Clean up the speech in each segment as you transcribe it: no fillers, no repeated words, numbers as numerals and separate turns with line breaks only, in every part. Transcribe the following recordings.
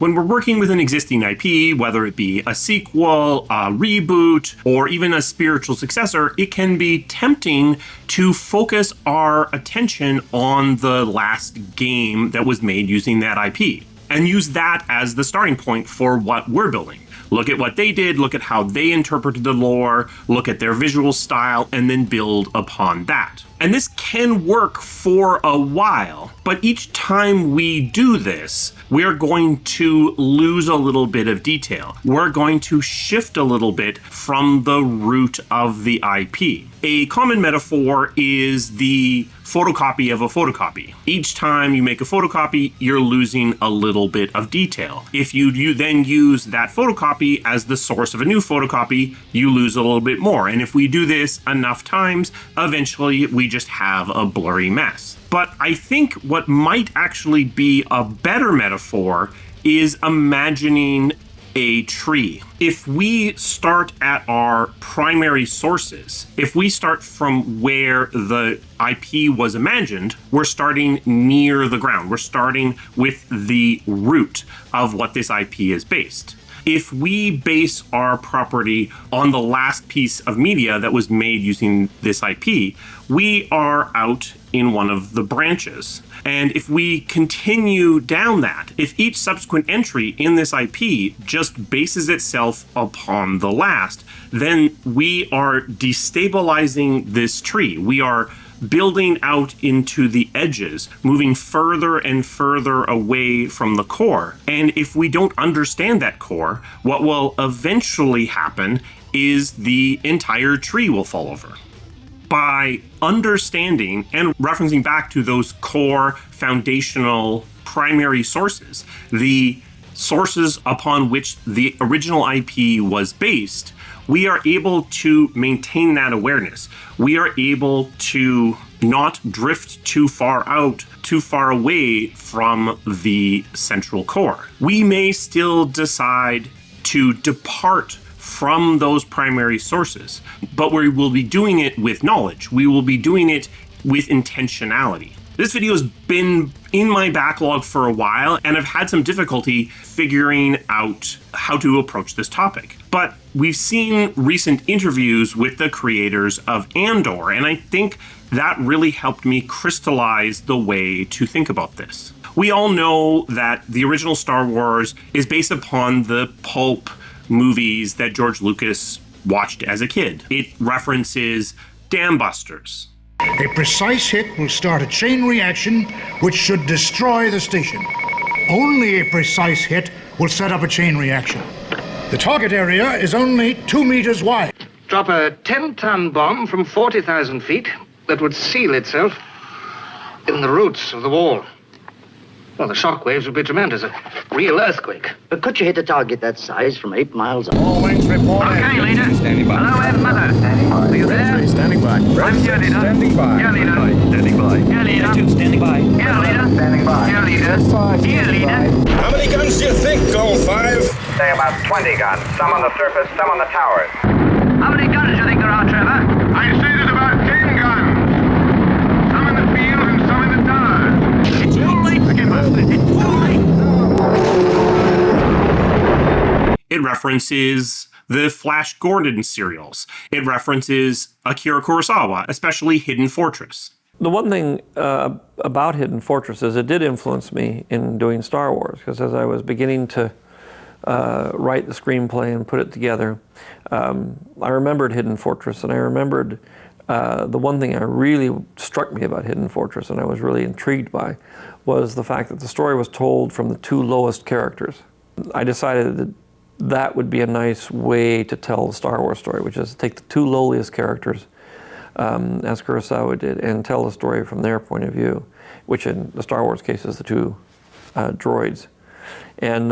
When we're working with an existing IP, whether it be a sequel, a reboot, or even a spiritual successor, it can be tempting to focus our attention on the last game that was made using that IP and use that as the starting point for what we're building. Look at what they did, look at how they interpreted the lore, look at their visual style, and then build upon that. And this can work for a while, but each time we do this, we're going to lose a little bit of detail. We're going to shift a little bit from the root of the IP. A common metaphor is the photocopy of a photocopy. Each time you make a photocopy, you're losing a little bit of detail. If you then use that photocopy as the source of a new photocopy, you lose a little bit more. And if we do this enough times, eventually we just have a blurry mess. But I think what might actually be a better metaphor is imagining a tree. If we start at our primary sources, if we start from where the IP was imagined, we're starting near the ground. We're starting with the root of what this IP is based. If we base our property on the last piece of media that was made using this IP, we are out in one of the branches. And if we continue down that, if each subsequent entry in this IP just bases itself upon the last, then we are destabilizing this tree. We are building out into the edges, moving further and further away from the core. And if we don't understand that core, what will eventually happen is the entire tree will fall over. By understanding and referencing back to those core foundational primary sources, the sources upon which the original IP was based, we are able to maintain that awareness. We are able to not drift too far out, too far away from the central core. We may still decide to depart from those primary sources, but we will be doing it with knowledge. We will be doing it with intentionality. This video has been in my backlog for a while, and I've had some difficulty figuring out how to approach this topic. But we've seen recent interviews with the creators of Andor, and I think that really helped me crystallize the way to think about this. We all know that the original Star Wars is based upon the pulp movies that George Lucas watched as a kid. It references dam busters.
A precise hit will start a chain reaction which should destroy the station. Only a precise hit will set up a chain reaction. The target area is only 2 meters wide.
Drop a 10-ton bomb from 40,000 feet that would seal itself in the roots of the wall. Well, the shock waves would be tremendous. A real earthquake.
But could you hit a target that size from 8 miles up?
All wings reporting.
Okay, leader.
Standing by.
Hello, Ed Mother.
Standing by.
Are you there?
Standing by.
I'm here, leader.
Standing by.
Here, leader.
Standing by.
Here, leader.
Standing by.
Here, leader.
Standing by.
Here, leader. Here, leader.
How many guns do you think, Goal 5?
Say about 20 guns. Some on the surface, some on the towers.
How many guns do you think there are, Trevor?
I say there's about 10 guns. Some in the field and some in the towers.
It's too late, Skipper. It's too late.
It references the Flash Gordon serials. It references Akira Kurosawa, especially Hidden Fortress.
The one thing about Hidden Fortress is it did influence me in doing Star Wars, because as I was beginning to write the screenplay and put it together, I remembered Hidden Fortress, and I remembered the one thing that really struck me about Hidden Fortress and I was really intrigued by was the fact that the story was told from the 2 lowest characters. I decided that that would be a nice way to tell the Star Wars story, which is take the 2 lowliest characters, as Kurosawa did, and tell the story from their point of view, which in the Star Wars case is the 2 droids. And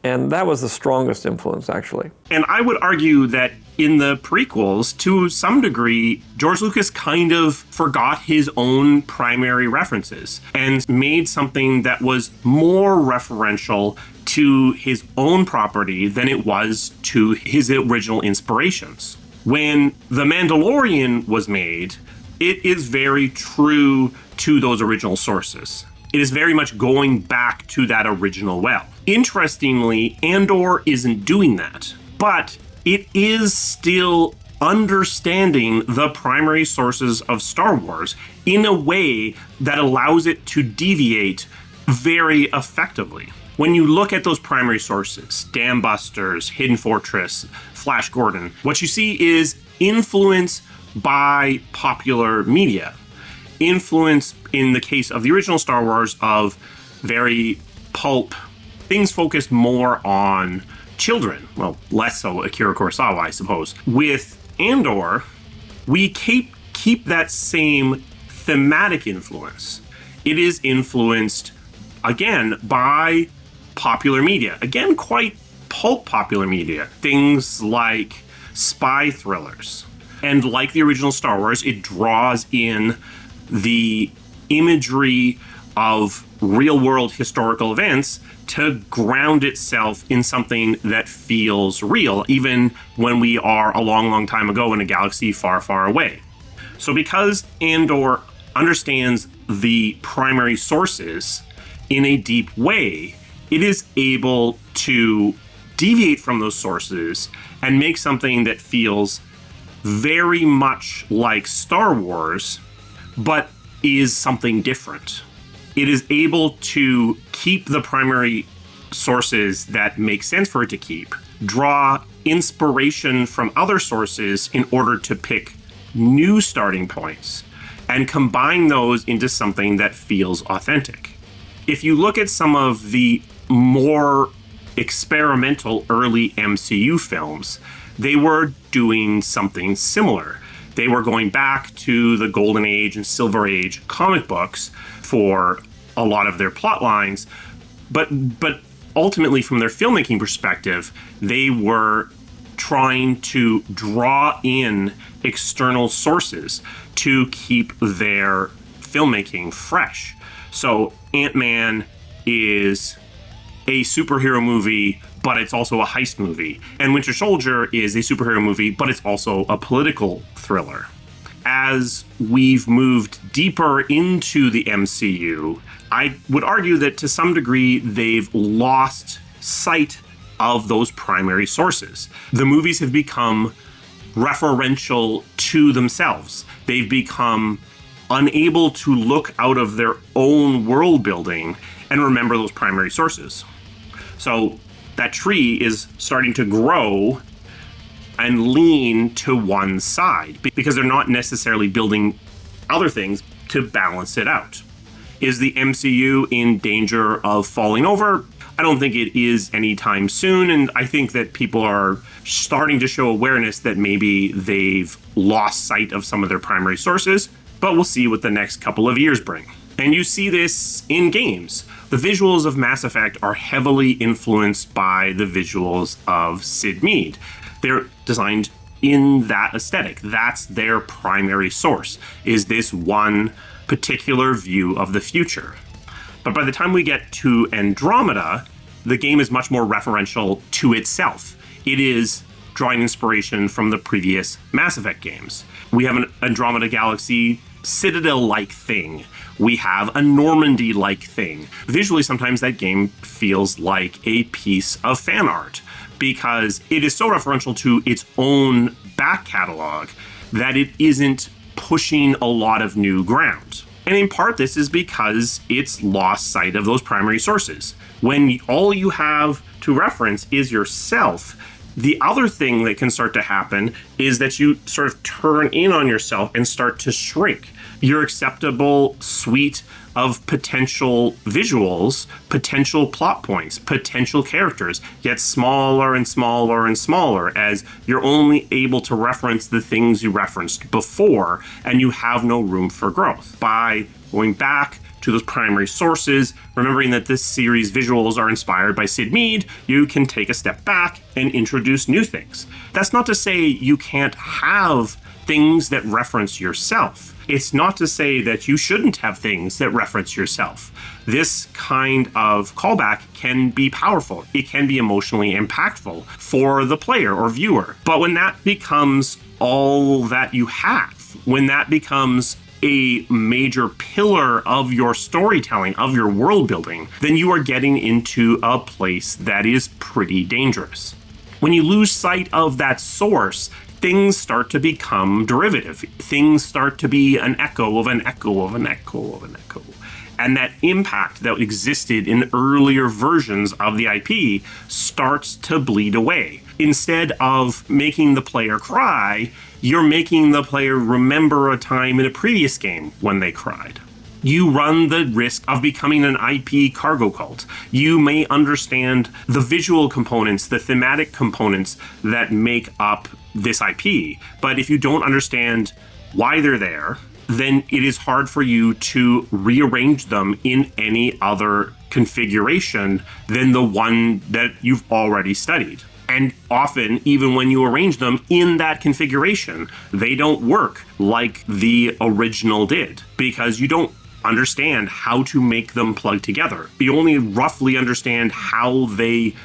that was the strongest influence, actually.
And I would argue that in the prequels, to some degree, George Lucas kind of forgot his own primary references and made something that was more referential to his own property than it was to his original inspirations. When The Mandalorian was made, it is very true to those original sources. It is very much going back to that original well. Interestingly, Andor isn't doing that, but it is still understanding the primary sources of Star Wars in a way that allows it to deviate very effectively. When you look at those primary sources, Dam Busters, Hidden Fortress, Flash Gordon, what you see is influence by popular media. Influence, in the case of the original Star Wars, of very pulp, things focused more on children. Well, less so Akira Kurosawa, I suppose. With Andor, we keep that same thematic influence. It is influenced, again, by popular media. Again, quite pulp popular media. Things like spy thrillers. And like the original Star Wars, it draws in the imagery of real-world historical events to ground itself in something that feels real, even when we are a long, long time ago in a galaxy far, far away. So because Andor understands the primary sources in a deep way, it is able to deviate from those sources and make something that feels very much like Star Wars, but is something different. It is able to keep the primary sources that make sense for it to keep, draw inspiration from other sources in order to pick new starting points, and combine those into something that feels authentic. If you look at some of the more experimental early MCU films, they were doing something similar. They were going back to the Golden Age and Silver Age comic books for a lot of their plot lines, but ultimately from their filmmaking perspective, they were trying to draw in external sources to keep their filmmaking fresh. So Ant-Man is a superhero movie, but it's also a heist movie. And Winter Soldier is a superhero movie, but it's also a political thriller. As we've moved deeper into the MCU, I would argue that to some degree they've lost sight of those primary sources. The movies have become referential to themselves. They've become unable to look out of their own world building and remember those primary sources. So that tree is starting to grow and lean to one side because they're not necessarily building other things to balance it out. Is the MCU in danger of falling over? I don't think it is anytime soon, and I think that people are starting to show awareness that maybe they've lost sight of some of their primary sources, but we'll see what the next couple of years bring. And you see this in games. The visuals of Mass Effect are heavily influenced by the visuals of Sid Mead. They're designed in that aesthetic. That's their primary source, is this one particular view of the future. But by the time we get to Andromeda, the game is much more referential to itself. It is drawing inspiration from the previous Mass Effect games. We have an Andromeda Galaxy Citadel-like thing. We have a Normandy-like thing. Visually, sometimes that game feels like a piece of fan art because it is so referential to its own back catalog that it isn't pushing a lot of new ground. And in part, this is because it's lost sight of those primary sources. When all you have to reference is yourself, the other thing that can start to happen is that you sort of turn in on yourself and start to shrink. Your acceptable suite of potential visuals, potential plot points, potential characters gets smaller and smaller and smaller as you're only able to reference the things you referenced before and you have no room for growth. By going back to those primary sources, remembering that this series' visuals are inspired by Sid Mead, you can take a step back and introduce new things. That's not to say you can't have things that reference yourself. It's not to say that you shouldn't have things that reference yourself. This kind of callback can be powerful. It can be emotionally impactful for the player or viewer. But when that becomes all that you have, when that becomes a major pillar of your storytelling, of your world building, then you are getting into a place that is pretty dangerous. When you lose sight of that source, things start to become derivative. Things start to be an echo of an echo of an echo of an echo. And that impact that existed in earlier versions of the IP starts to bleed away. Instead of making the player cry, you're making the player remember a time in a previous game when they cried. You run the risk of becoming an IP cargo cult. You may understand the visual components, the thematic components that make up this IP, but if you don't understand why they're there, then it is hard for you to rearrange them in any other configuration than the one that you've already studied. And often, even when you arrange them in that configuration, they don't work like the original did because you don't understand how to make them plug together. You only roughly understand how they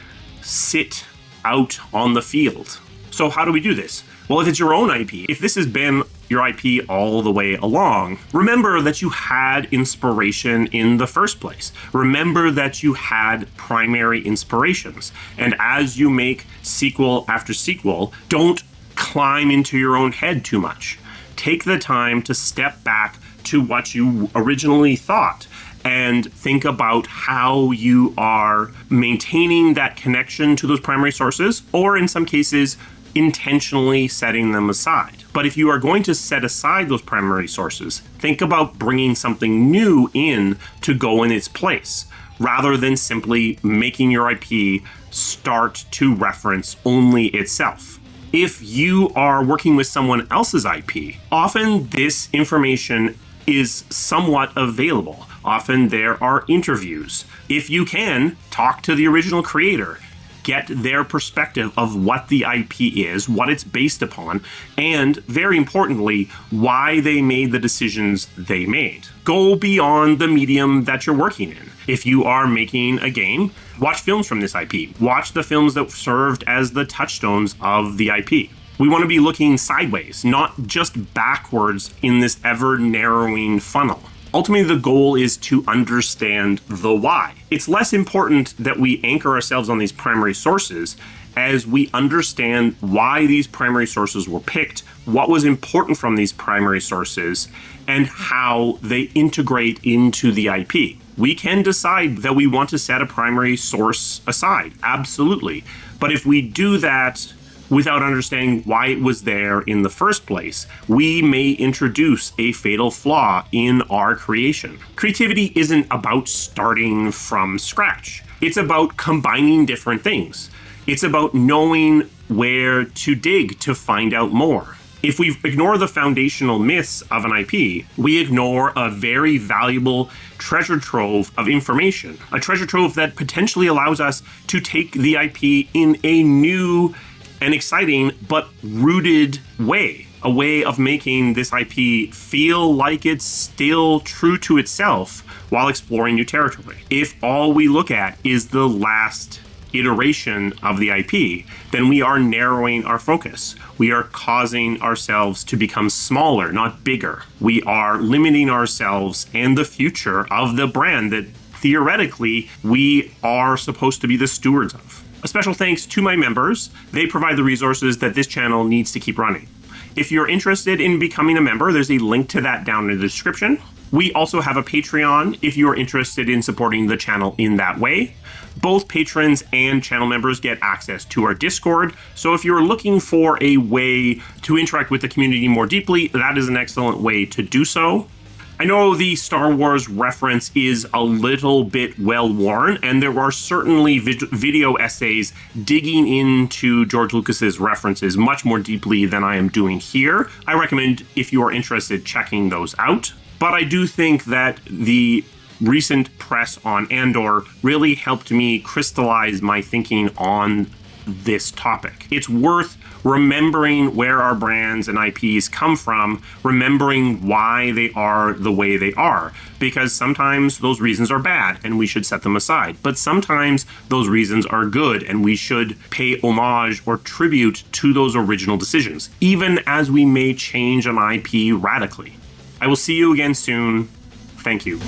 sit out on the field. So how do we do this? Well, if it's your own IP, if this has been your IP all the way along, remember that you had inspiration in the first place. Remember that you had primary inspirations. And as you make sequel after sequel, don't climb into your own head too much. Take the time to step back to what you originally thought and think about how you are maintaining that connection to those primary sources, or in some cases, intentionally setting them aside. But if you are going to set aside those primary sources, think about bringing something new in to go in its place, rather than simply making your IP start to reference only itself. If you are working with someone else's IP, often this information is somewhat available. Often there are interviews. If you can, talk to the original creator. Get their perspective of what the IP is, what it's based upon, and very importantly, why they made the decisions they made. Go beyond the medium that you're working in. If you are making a game, watch films from this IP. Watch the films that served as the touchstones of the IP. We want to be looking sideways, not just backwards in this ever-narrowing funnel. Ultimately, the goal is to understand the why. It's less important that we anchor ourselves on these primary sources as we understand why these primary sources were picked, what was important from these primary sources, and how they integrate into the IP. We can decide that we want to set a primary source aside, absolutely. But if we do that without understanding why it was there in the first place, we may introduce a fatal flaw in our creation. Creativity isn't about starting from scratch. It's about combining different things. It's about knowing where to dig to find out more. If we ignore the foundational myths of an IP, we ignore a very valuable treasure trove of information, a treasure trove that potentially allows us to take the IP in a new and exciting but rooted way, a way of making this IP feel like it's still true to itself while exploring new territory. If all we look at is the last iteration of the IP, then we are narrowing our focus. We are causing ourselves to become smaller, not bigger. We are limiting ourselves and the future of the brand that theoretically we are supposed to be the stewards of. A special thanks to my members. They provide the resources that this channel needs to keep running. If you're interested in becoming a member, there's a link to that down in the description. We also have a Patreon if you're interested in supporting the channel in that way. Both patrons and channel members get access to our Discord. So if you're looking for a way to interact with the community more deeply, that is an excellent way to do so. I know the Star Wars reference is a little bit well-worn, and there are certainly video essays digging into George Lucas's references much more deeply than I am doing here. I recommend, if you are interested, checking those out. But I do think that the recent press on Andor really helped me crystallize my thinking on this topic. It's worth remembering where our brands and IPs come from, remembering why they are the way they are, because sometimes those reasons are bad and we should set them aside. But sometimes those reasons are good and we should pay homage or tribute to those original decisions, even as we may change an IP radically. I will see you again soon. Thank you.